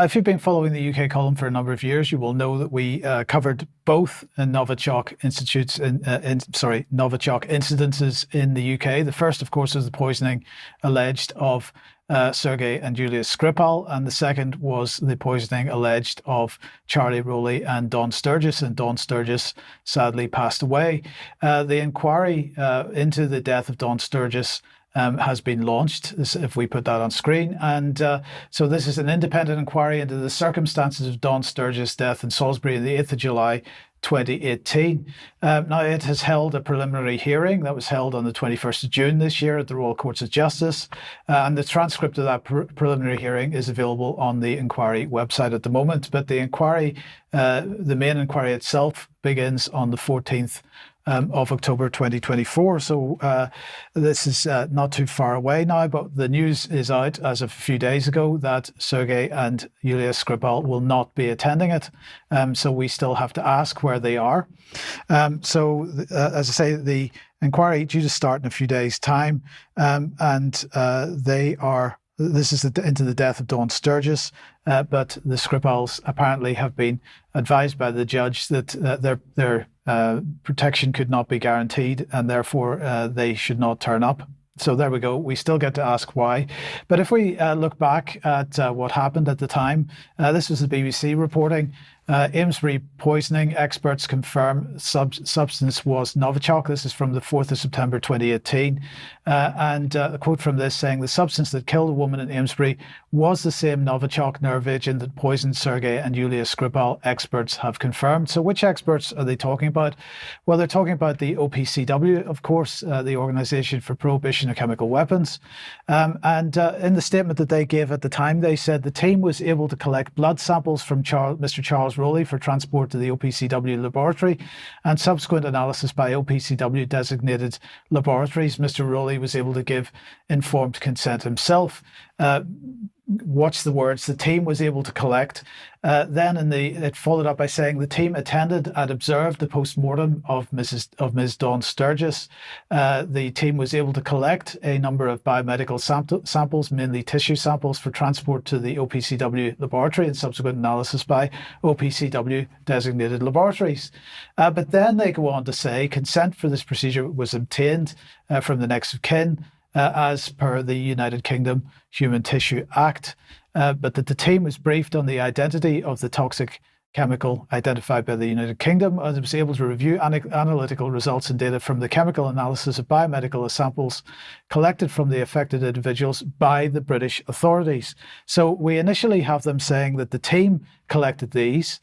if you've been following the UK column for a number of years, you will know that we covered both Novichok Novichok incidences in the UK. The first, of course, was the poisoning alleged of Sergei and Yulia Skripal, and the second was the poisoning alleged of Charlie Rowley and Dawn Sturgess, and Dawn Sturgess sadly passed away. The inquiry into the death of Dawn Sturgess has been launched, if we put that on screen. And so this is an independent inquiry into the circumstances of Dawn Sturgess' death in Salisbury on the 8th of July 2018. Now, it has held a preliminary hearing that was held on the 21st of June this year at the Royal Courts of Justice. And the transcript of that preliminary hearing is available on the inquiry website at the moment. But the inquiry, the main inquiry itself, begins on the 14th of October 2024. So this is not too far away now, but the news is out as of a few days ago that Sergei and Yulia Skripal will not be attending it. So we still have to ask where they are. As I say, the inquiry due to start in a few days' time, and they are. This is into the death of Dawn Sturgess, but the Skripals apparently have been advised by the judge that their protection could not be guaranteed, and therefore they should not turn up. So there we go. We still get to ask why. But if we look back at what happened at the time, this was the BBC reporting. Amesbury poisoning experts confirm substance was Novichok. This is from the 4th of September 2018. And a quote from this saying, the substance that killed a woman in Amesbury was the same Novichok nerve agent that poisoned Sergei and Yulia Skripal, experts have confirmed. So which experts are they talking about? Well, they're talking about the OPCW, of course, the Organisation for Prohibition of Chemical Weapons. And in the statement that they gave at the time, they said the team was able to collect blood samples from Mr. Charles Rowley for transport to the OPCW laboratory, and subsequent analysis by OPCW designated laboratories. Mr. Rowley was able to give informed consent himself. Watch the words, the team was able to collect. Then it followed up by saying the team attended and observed the post-mortem of Ms. Dawn Sturgess. The team was able to collect a number of biomedical samples, mainly tissue samples, for transport to the OPCW laboratory and subsequent analysis by OPCW designated laboratories. But then they go on to say consent for this procedure was obtained from the next of kin, as per the United Kingdom Human Tissue Act, but that the team was briefed on the identity of the toxic chemical identified by the United Kingdom, and was able to review analytical results and data from the chemical analysis of biomedical samples collected from the affected individuals by the British authorities. So we initially have them saying that the team collected these,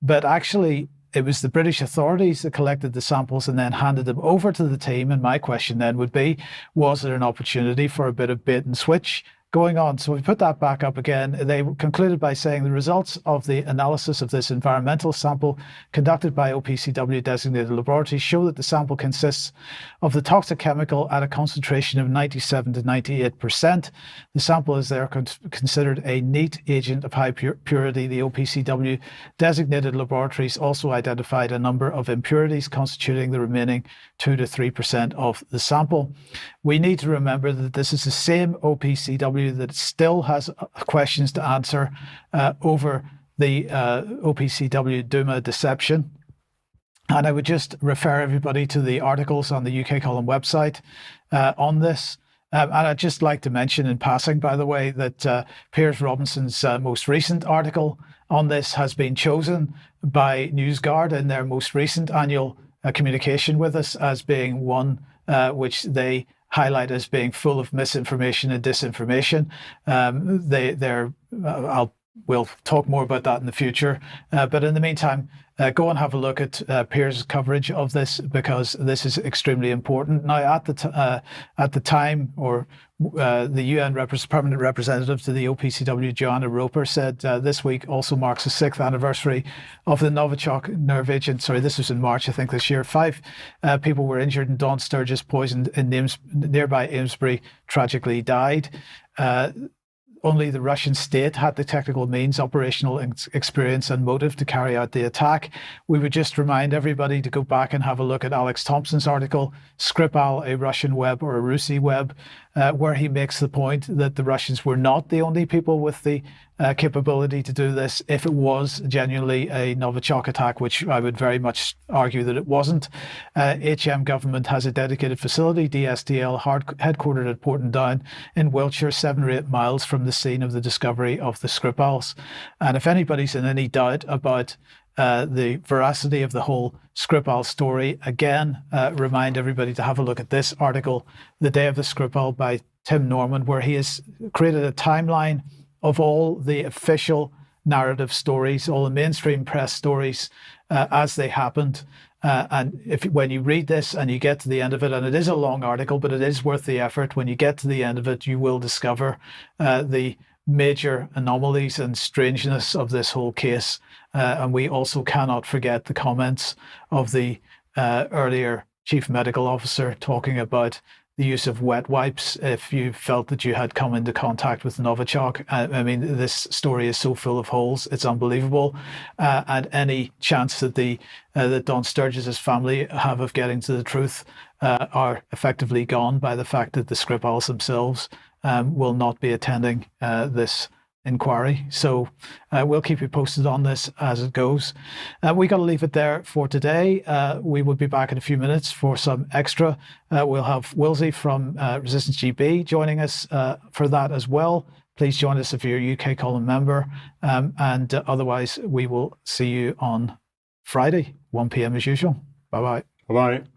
but actually it was the British authorities that collected the samples and then handed them over to the team. And my question then would be, was there an opportunity for a bit of bait and switch going on? So we put that back up again. They concluded by saying the results of the analysis of this environmental sample conducted by OPCW designated laboratories show that the sample consists of the toxic chemical at a concentration of 97 to 98%. The sample is there considered a neat agent of high purity. The OPCW designated laboratories also identified a number of impurities constituting the remaining 2 to 3% of the sample. We need to remember that this is the same OPCW that still has questions to answer over the OPCW-Douma deception. And I would just refer everybody to the articles on the UK column website on this. And I'd just like to mention in passing, by the way, that Piers Robinson's most recent article on this has been chosen by NewsGuard in their most recent annual communication with us as being one which they highlight as being full of misinformation and disinformation. We'll talk more about that in the future. But in the meantime, go and have a look at Piers' coverage of this, because this is extremely important. Now, at the time, or the UN permanent representative to the OPCW, Joanna Roper, said this week also marks the 6th anniversary of the Novichok nerve agent. Sorry, this was in March, I think, this year. 5 people were injured and Dawn Sturgess, poisoned in nearby Amesbury, tragically died. Only the Russian state had the technical means, operational experience and motive to carry out the attack. We would just remind everybody to go back and have a look at Alex Thompson's article, Skripal, a Russian web or a Rusi web. where he makes the point that the Russians were not the only people with the capability to do this. If it was genuinely a Novichok attack, which I would very much argue that it wasn't, HM government has a dedicated facility, DSTL, headquartered at Portendown in Wiltshire, 7 or 8 miles from the scene of the discovery of the Skripals. And if anybody's in any doubt about the veracity of the whole Skripal story, again, remind everybody to have a look at this article, The Day of the Skripal by Tim Norman, where he has created a timeline of all the official narrative stories, all the mainstream press stories as they happened. And when you read this and you get to the end of it, and it is a long article, but it is worth the effort, when you get to the end of it, you will discover the major anomalies and strangeness of this whole case. And we also cannot forget the comments of the earlier chief medical officer talking about the use of wet wipes if you felt that you had come into contact with Novichok. I mean, this story is so full of holes, it's unbelievable. And any chance that that Dawn Sturgess' family have of getting to the truth are effectively gone by the fact that the Skripals themselves will not be attending this inquiry. So we'll keep you posted on this as it goes. We got to leave it there for today. We will be back in a few minutes for some extra. We'll have Wilsey from Resistance GB joining us for that as well. Please join us if you're a UK column member. And otherwise, we will see you on Friday, 1 p.m. as usual. Bye-bye. Bye-bye.